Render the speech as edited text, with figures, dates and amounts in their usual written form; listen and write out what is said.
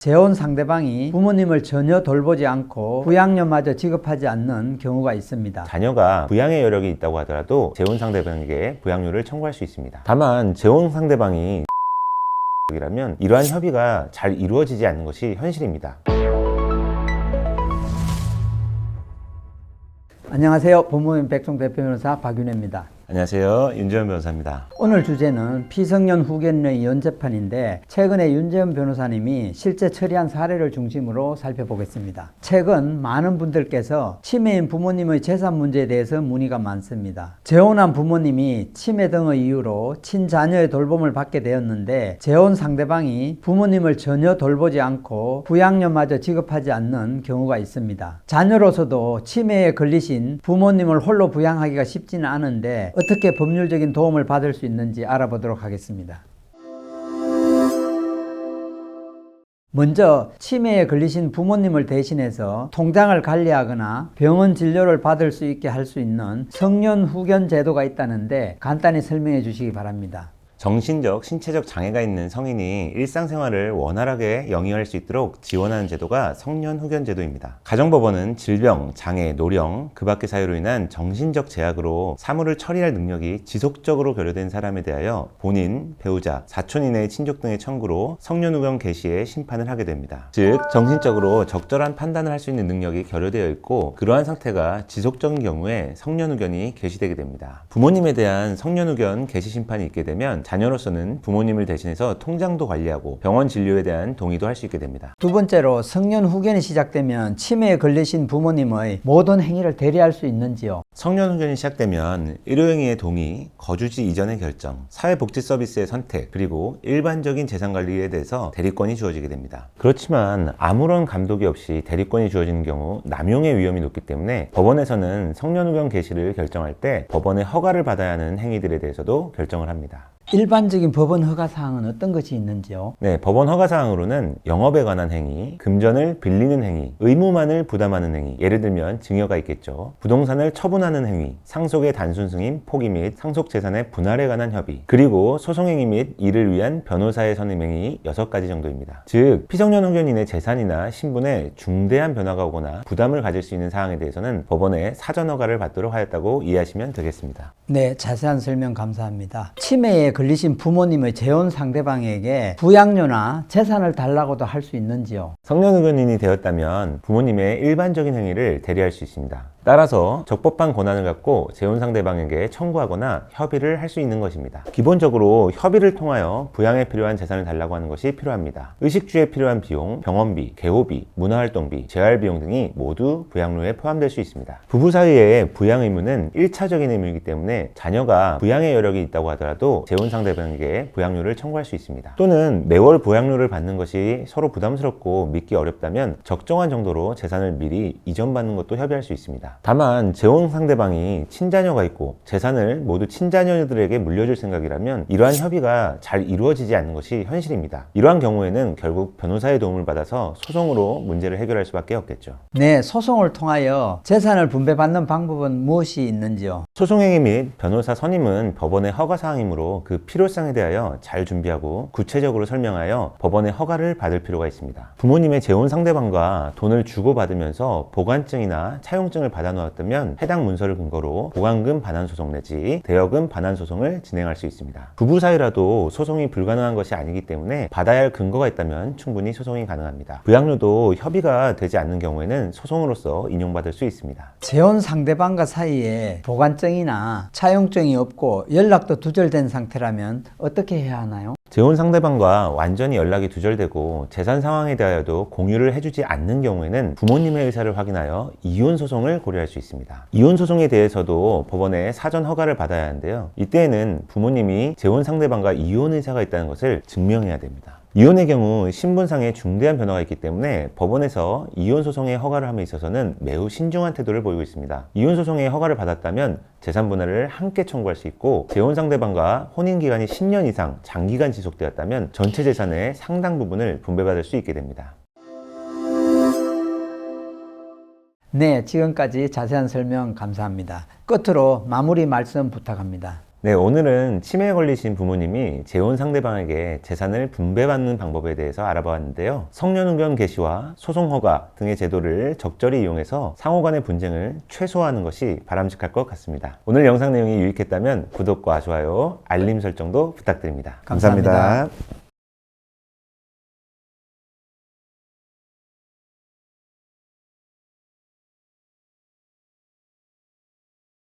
재혼 상대방이 부모님을 전혀 돌보지 않고 부양료마저 지급하지 않는 경우가 있습니다. 자녀가 부양의 여력이 있다고 하더라도 재혼 상대방에게 부양료를 청구할 수 있습니다. 다만 재혼 상대방이 이라면 이러한 협의가 잘 이루어지지 않는 것이 현실입니다. 안녕하세요. 법무법인 백송 대표 변호사 박윤혜입니다. 안녕하세요. 윤재현 변호사입니다. 오늘 주제는 피성년 후견인의 연재판인데 최근에 윤재현 변호사님이 실제 처리한 사례를 중심으로 살펴보겠습니다. 최근 많은 분들께서 치매인 부모님의 재산 문제에 대해서 문의가 많습니다. 재혼한 부모님이 치매 등의 이유로 친자녀의 돌봄을 받게 되었는데 재혼 상대방이 부모님을 전혀 돌보지 않고 부양료마저 지급하지 않는 경우가 있습니다. 자녀로서도 치매에 걸리신 부모님을 홀로 부양하기가 쉽지는 않은데 어떻게 법률적인 도움을 받을 수 있는지 알아보도록 하겠습니다. 먼저 치매에 걸리신 부모님을 대신해서 통장을 관리하거나 병원 진료를 받을 수 있게 할 수 있는 성년 후견 제도가 있다는데 간단히 설명해 주시기 바랍니다. 정신적, 신체적 장애가 있는 성인이 일상생활을 원활하게 영위할 수 있도록 지원하는 제도가 성년 후견 제도입니다. 가정법원은 질병, 장애, 노령, 그 밖의 사유로 인한 정신적 제약으로 사무를 처리할 능력이 지속적으로 결여된 사람에 대하여 본인, 배우자, 사촌 이내의 친족 등의 청구로 성년 후견 개시에 심판을 하게 됩니다. 즉, 정신적으로 적절한 판단을 할 수 있는 능력이 결여되어 있고 그러한 상태가 지속적인 경우에 성년 후견이 개시되게 됩니다. 부모님에 대한 성년 후견 개시 심판이 있게 되면 자녀로서는 부모님을 대신해서 통장도 관리하고 병원 진료에 대한 동의도 할 수 있게 됩니다. 두 번째로 성년 후견이 시작되면 치매에 걸리신 부모님의 모든 행위를 대리할 수 있는지요? 성년 후견이 시작되면 의료행위의 동의, 거주지 이전의 결정, 사회복지 서비스의 선택, 그리고 일반적인 재산관리에 대해서 대리권이 주어지게 됩니다. 그렇지만 아무런 감독이 없이 대리권이 주어지는 경우 남용의 위험이 높기 때문에 법원에서는 성년 후견 개시를 결정할 때 법원의 허가를 받아야 하는 행위들에 대해서도 결정을 합니다. 일반적인 법원 허가사항은 어떤 것이 있는지요? 네, 법원 허가사항으로는 영업에 관한 행위, 금전을 빌리는 행위, 의무만을 부담하는 행위, 예를 들면 증여가 있겠죠. 부동산을 처분하는 행위, 상속의 단순 승인, 포기 및 상속 재산의 분할에 관한 협의, 그리고 소송행위 및 이를 위한 변호사의 선임 행위 6가지 정도입니다. 즉, 피성년 후견인의 재산이나 신분에 중대한 변화가 오거나 부담을 가질 수 있는 사항에 대해서는 법원의 사전 허가를 받도록 하였다고 이해하시면 되겠습니다. 네, 자세한 설명 감사합니다. 치매에 걸리신 부모님의 재혼 상대방에게 부양료나 재산을 달라고도 할 수 있는지요? 성년 후견인이 되었다면 부모님의 일반적인 행위를 대리할 수 있습니다. 따라서 적법한 권한을 갖고 재혼 상대방에게 청구하거나 협의를 할 수 있는 것입니다. 기본적으로 협의를 통하여 부양에 필요한 재산을 달라고 하는 것이 필요합니다. 의식주에 필요한 비용, 병원비, 개호비, 문화활동비, 재활비용 등이 모두 부양료에 포함될 수 있습니다. 부부 사이의 부양 의무는 1차적인 의무이기 때문에 자녀가 부양의 여력이 있다고 하더라도 재혼 상대방에게 부양료를 청구할 수 있습니다. 또는 매월 부양료를 받는 것이 서로 부담스럽고 믿기 어렵다면 적정한 정도로 재산을 미리 이전받는 것도 협의할 수 있습니다. 다만 재혼 상대방이 친자녀가 있고 재산을 모두 친자녀들에게 물려줄 생각이라면 이러한 협의가 잘 이루어지지 않는 것이 현실입니다. 이러한 경우에는 결국 변호사의 도움을 받아서 소송으로 문제를 해결할 수밖에 없겠죠. 네, 소송을 통하여 재산을 분배받는 방법은 무엇이 있는지요? 소송행위 및 변호사 선임은 법원의 허가사항이므로 그 필요성에 대하여 잘 준비하고 구체적으로 설명하여 법원의 허가를 받을 필요가 있습니다. 부모님의 재혼 상대방과 돈을 주고받으면서 보관증이나 차용증을 받아놓았다면 해당 문서를 근거로 보관금 반환 소송 내지 대여금 반환 소송을 진행할 수 있습니다. 부부 사이라도 소송이 불가능한 것이 아니기 때문에 받아야 할 근거가 있다면 충분히 소송이 가능합니다. 부양료도 협의가 되지 않는 경우에는 소송으로서 인용받을 수 있습니다. 재혼 상대방과 사이에 보관증이나 차용증이 없고 연락도 두절된 상태라면 어떻게 해야 하나요? 재혼 상대방과 완전히 연락이 두절되고 재산 상황에 대하여도 공유를 해주지 않는 경우에는 부모님의 의사를 확인하여 이혼 소송을 고려할 수 있습니다. 이혼 소송에 대해서도 법원의 사전 허가를 받아야 하는데요. 이때에는 부모님이 재혼 상대방과 이혼 의사가 있다는 것을 증명해야 됩니다. 이혼의 경우 신분상에 중대한 변화가 있기 때문에 법원에서 이혼 소송의 허가를 함에 있어서는 매우 신중한 태도를 보이고 있습니다. 이혼 소송의 허가를 받았다면 재산 분할을 함께 청구할 수 있고 재혼 상대방과 혼인 기간이 10년 이상 장기간 지속되었다면 전체 재산의 상당 부분을 분배받을 수 있게 됩니다. 네, 지금까지 자세한 설명 감사합니다. 끝으로 마무리 말씀 부탁합니다. 네, 오늘은 치매에 걸리신 부모님이 재혼 상대방에게 재산을 분배받는 방법에 대해서 알아보았는데요. 성년후견 개시와 소송허가 등의 제도를 적절히 이용해서 상호간의 분쟁을 최소화하는 것이 바람직할 것 같습니다. 오늘 영상 내용이 유익했다면 구독과 좋아요, 알림 설정도 부탁드립니다. 감사합니다. 감사합니다.